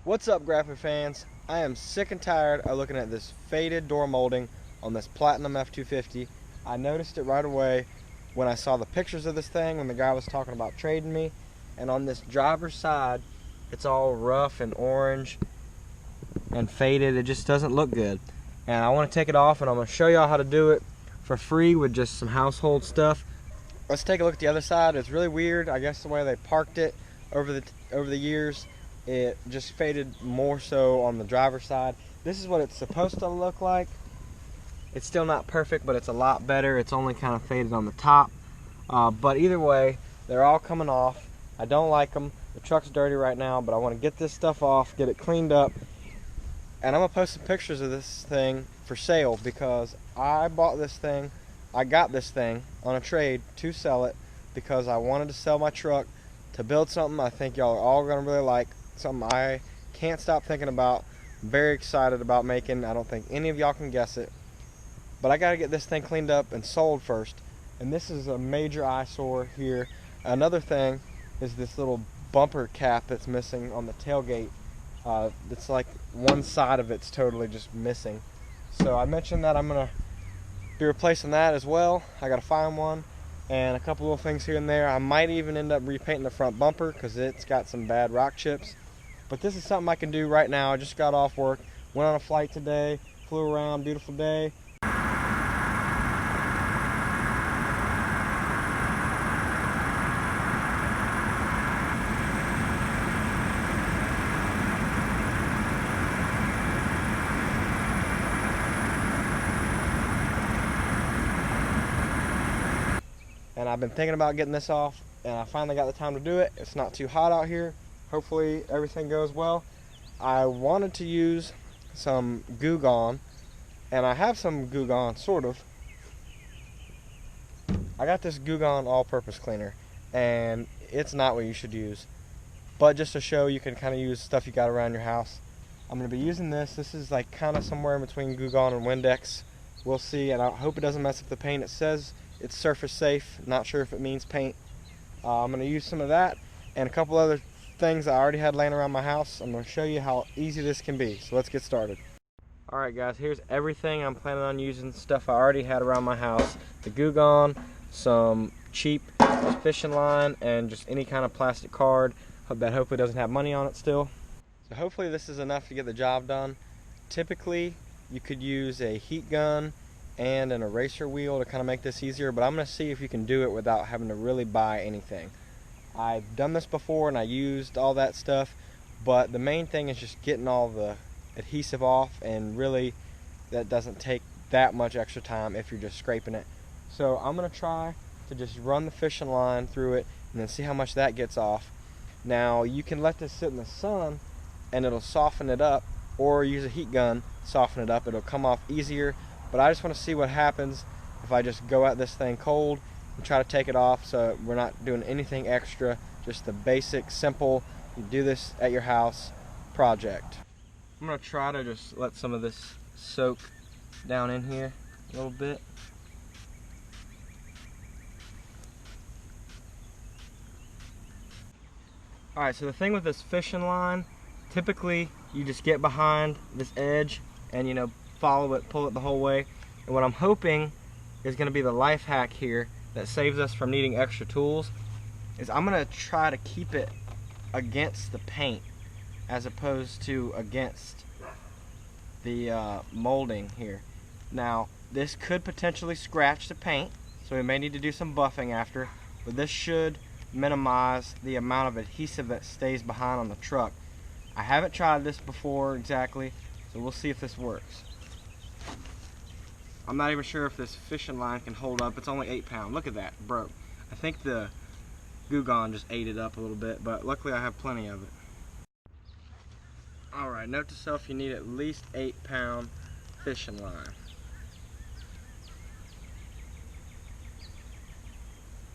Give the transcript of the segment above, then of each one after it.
What's up, graphic fans? I am sick and tired of looking at this faded door molding on this Platinum F250. I noticed it right away when I saw the pictures of this thing when the guy was talking about trading me, and on this driver's side it's all rough and orange and faded. It just doesn't look good, and I want to take it off, and I'm going to show y'all how to do it for free with just some household stuff. Let's take a look at the other side. It's really weird, I guess, the way they parked it over the years. It just faded more so on the driver's side. This is what it's supposed to look like. It's still not perfect, but it's a lot better. It's only kind of faded on the top. But either way, they're all coming off. I don't like them. The truck's dirty right now, but I want to get this stuff off, get it cleaned up. And I'm going to post some pictures of this thing for sale because I bought this thing. I got this thing on a trade to sell it because I wanted to sell my truck to build something I think y'all are all going to really like. Something I can't stop thinking about. I'm very excited about making. I don't think any of y'all can guess it. But I got to get this thing cleaned up and sold first. And this is a major eyesore here. Another thing is this little bumper cap that's missing on the tailgate. It's like one side of it's totally just missing. So I mentioned that I'm going to be replacing that as well. I got to find one. And a couple little things here and there. I might even end up repainting the front bumper because it's got some bad rock chips. But this is something I can do right now. I just got off work, went on a flight today, flew around, beautiful day. And I've been thinking about getting this off, and I finally got the time to do it. It's not too hot out here. Hopefully everything goes well. I wanted to use some Goo Gone, and I have some Goo Gone, sort of. I got this Goo Gone all-purpose cleaner, and it's not what you should use. But just to show you can kind of use stuff you got around your house. I'm going to be using this. This is like kind of somewhere in between Goo Gone and Windex. We'll see, and I hope it doesn't mess up the paint. It says it's surface safe. Not sure if it means paint. I'm going to use some of that and a couple other things I already had laying around my house. I'm going to show you how easy this can be. So let's get started. Alright guys, here's everything I'm planning on using. Stuff I already had around my house. The Goo Gone, some cheap fishing line, and just any kind of plastic card that hopefully doesn't have money on it still. So hopefully this is enough to get the job done. Typically you could use a heat gun and an eraser wheel to kind of make this easier, but I'm going to see if you can do it without having to really buy anything. I've done this before and I used all that stuff, but the main thing is just getting all the adhesive off, and really that doesn't take that much extra time if you're just scraping it. So I'm going to try to just run the fishing line through it and then see how much that gets off. Now you can let this sit in the sun and it'll soften it up, or use a heat gun, soften it up. It'll come off easier, but I just want to see what happens if I just go at this thing cold and try to take it off, so we're not doing anything extra, just the basic, simple, you do this at your house project. I'm going to try to just let some of this soak down in here a little bit. Alright, so the thing with this fishing line, typically you just get behind this edge and follow it, pull it the whole way. And what I'm hoping is going to be the life hack here that saves us from needing extra tools is I'm going to try to keep it against the paint as opposed to against the molding here. Now this could potentially scratch the paint, so we may need to do some buffing after, but this should minimize the amount of adhesive that stays behind on the truck. I haven't tried this before exactly, so we'll see if this works. I'm not even sure if this fishing line can hold up. It's only 8 pounds. Look at that, it broke. I think the Goo Gone just ate it up a little bit, but luckily I have plenty of it. Alright, note to self, you need at least 8-pound fishing line.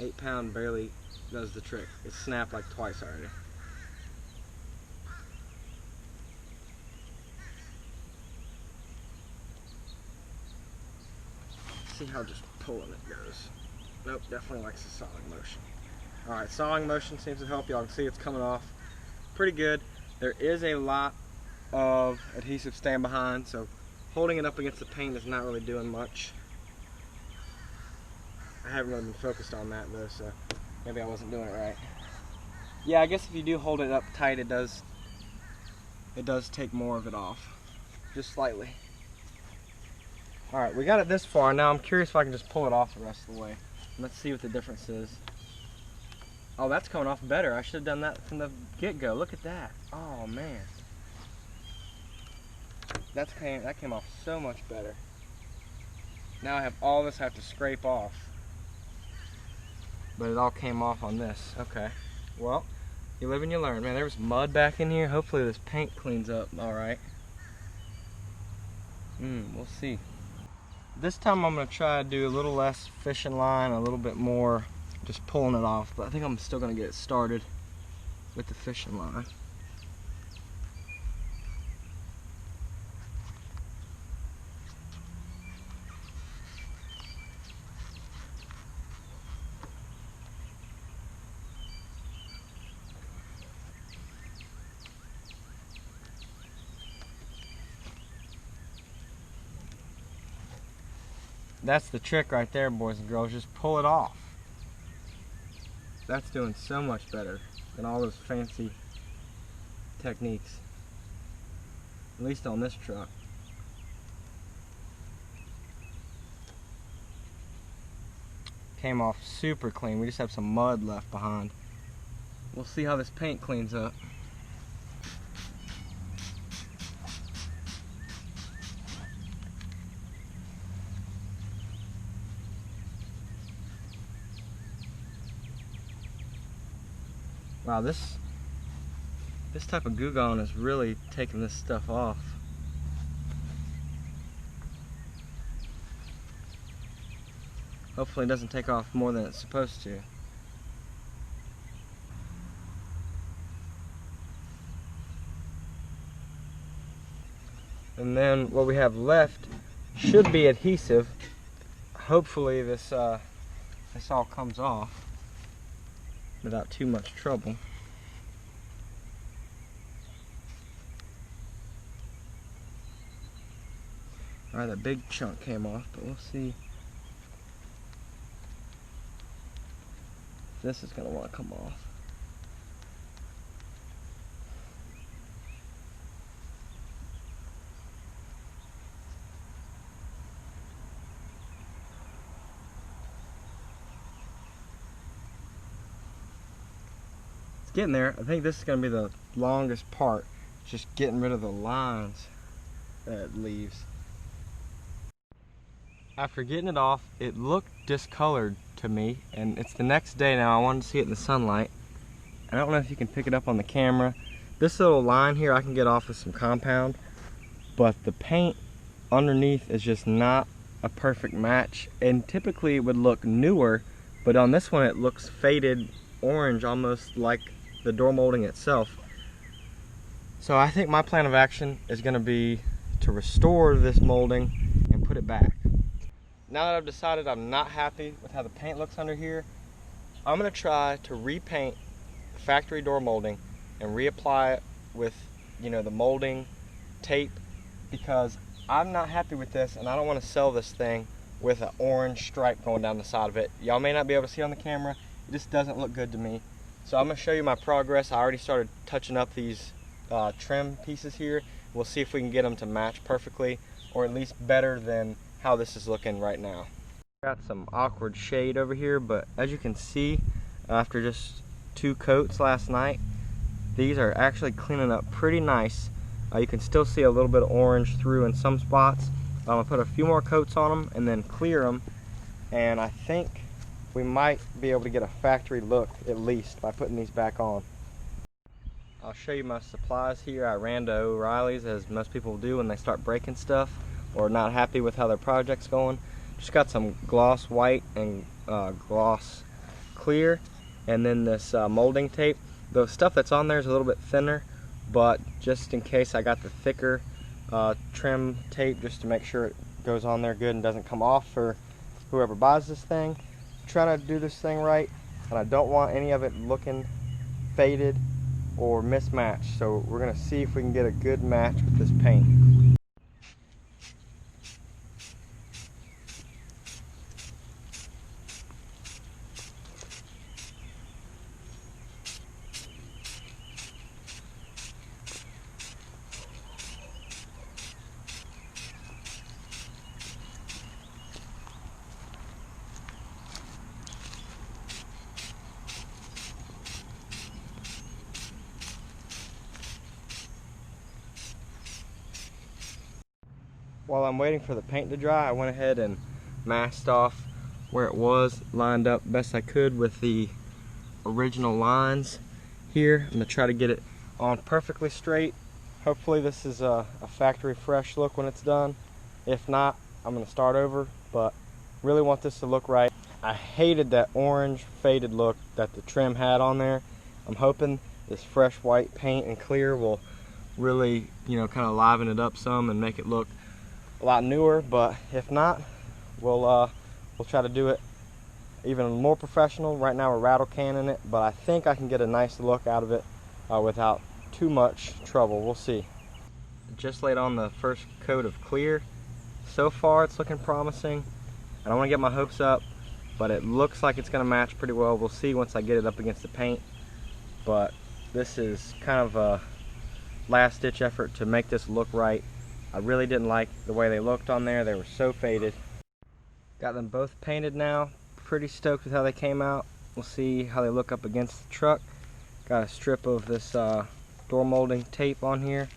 8 pound barely does the trick. It snapped like twice already. See how just pulling it goes. Nope, definitely likes the sawing motion. Alright, sawing motion seems to help. Y'all can see it's coming off pretty good. There is a lot of adhesive staying behind, so holding it up against the paint is not really doing much. I haven't really been focused on that though, so maybe I wasn't doing it right. Yeah, I guess if you do hold it up tight, it does take more of it off, just slightly. All right, we got it this far. Now I'm curious if I can just pull it off the rest of the way. Let's see what the difference is. Oh, that's coming off better. I should have done that from the get-go. Look at that. Oh man, that came off so much better. Now I have all this I have to scrape off, but it all came off on this. Okay, well, you live and you learn. Man, there was mud back in here. Hopefully this paint cleans up all right. We'll see. This time I'm going to try to do a little less fishing line, a little bit more just pulling it off, but I think I'm still going to get it started with the fishing line. That's the trick right there, boys and girls. Just pull it off. That's doing so much better than all those fancy techniques. At least on this truck. Came off super clean. We just have some mud left behind. We'll see how this paint cleans up. Wow, this type of Goo Gone is really taking this stuff off. Hopefully it doesn't take off more than it's supposed to. And then what we have left should be adhesive. Hopefully this all comes off without too much trouble. Alright, that big chunk came off, but we'll see if this is going to want to come off. Getting there. I think this is going to be the longest part, just getting rid of the lines that it leaves. After getting it off, it looked discolored to me, and it's the next day now. I wanted to see it in the sunlight. I don't know if you can pick it up on the camera. This little line here I can get off with some compound, but the paint underneath is just not a perfect match, and typically it would look newer, but on this one it looks faded orange, almost like the door molding itself. So I think my plan of action is going to be to restore this molding and put it back. Now that I've decided I'm not happy with how the paint looks under here, I'm going to try to repaint factory door molding and reapply it with, you know, the molding tape, because I'm not happy with this and I don't want to sell this thing with an orange stripe going down the side of it. Y'all may not be able to see on the camera. It just doesn't look good to me. So I'm going to show you my progress. I already started touching up these trim pieces here. We'll see if we can get them to match perfectly, or at least better than how this is looking right now. Got some awkward shade over here, but as you can see, after just 2 coats last night, these are actually cleaning up pretty nice. You can still see a little bit of orange through in some spots. I'm going to put a few more coats on them and then clear them, and I think we might be able to get a factory look at least by putting these back on. I'll show you my supplies here. I ran to O'Reilly's, as most people do when they start breaking stuff or not happy with how their project's going. Just got some gloss white and gloss clear, and then this molding tape. The stuff that's on there is a little bit thinner, but just in case I got the thicker trim tape just to make sure it goes on there good and doesn't come off for whoever buys this thing. Trying to do this thing right, and I don't want any of it looking faded or mismatched. So we're gonna see if we can get a good match with this paint. While I'm waiting for the paint to dry, I went ahead and masked off where it was, lined up best I could with the original lines here. I'm gonna try to get it on perfectly straight. Hopefully this is a factory fresh look when it's done. If not, I'm gonna start over, but really want this to look right. I hated that orange faded look that the trim had on there. I'm hoping this fresh white paint and clear will really, kind of liven it up some and make it look a lot newer. But if not, we'll try to do it even more professional. Right now we're rattle canning it, but I think I can get a nice look out of it without too much trouble. We'll see. Just laid on the first coat of clear. So far it's looking promising. I don't want to get my hopes up, but it looks like it's going to match pretty well. We'll see once I get it up against the paint. But this is kind of a last ditch effort to make this look right. I really didn't like the way they looked on there. They were so faded. Got them both painted now. Pretty stoked with how they came out. We'll see how they look up against the truck. Got a strip of this door molding tape on here.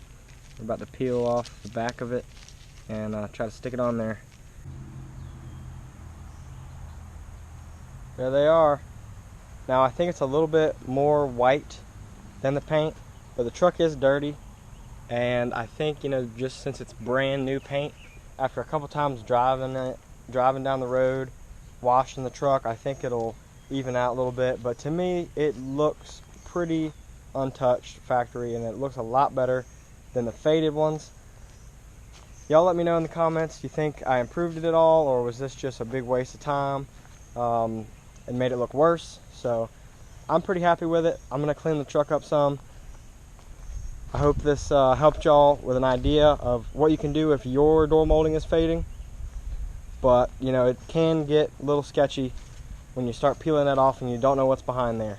We're about to peel off the back of it and try to stick it on there. There they are. Now I think it's a little bit more white than the paint, but the truck is dirty. And I think, just since it's brand new paint, after a couple times driving down the road, washing the truck, I think it'll even out a little bit. But to me, it looks pretty untouched factory, and it looks a lot better than the faded ones. Y'all let me know in the comments, do you think I improved it at all, or was this just a big waste of time and made it look worse? So I'm pretty happy with it. I'm gonna clean the truck up some. I hope this helped y'all with an idea of what you can do if your door molding is fading. But it can get a little sketchy when you start peeling that off and you don't know what's behind there.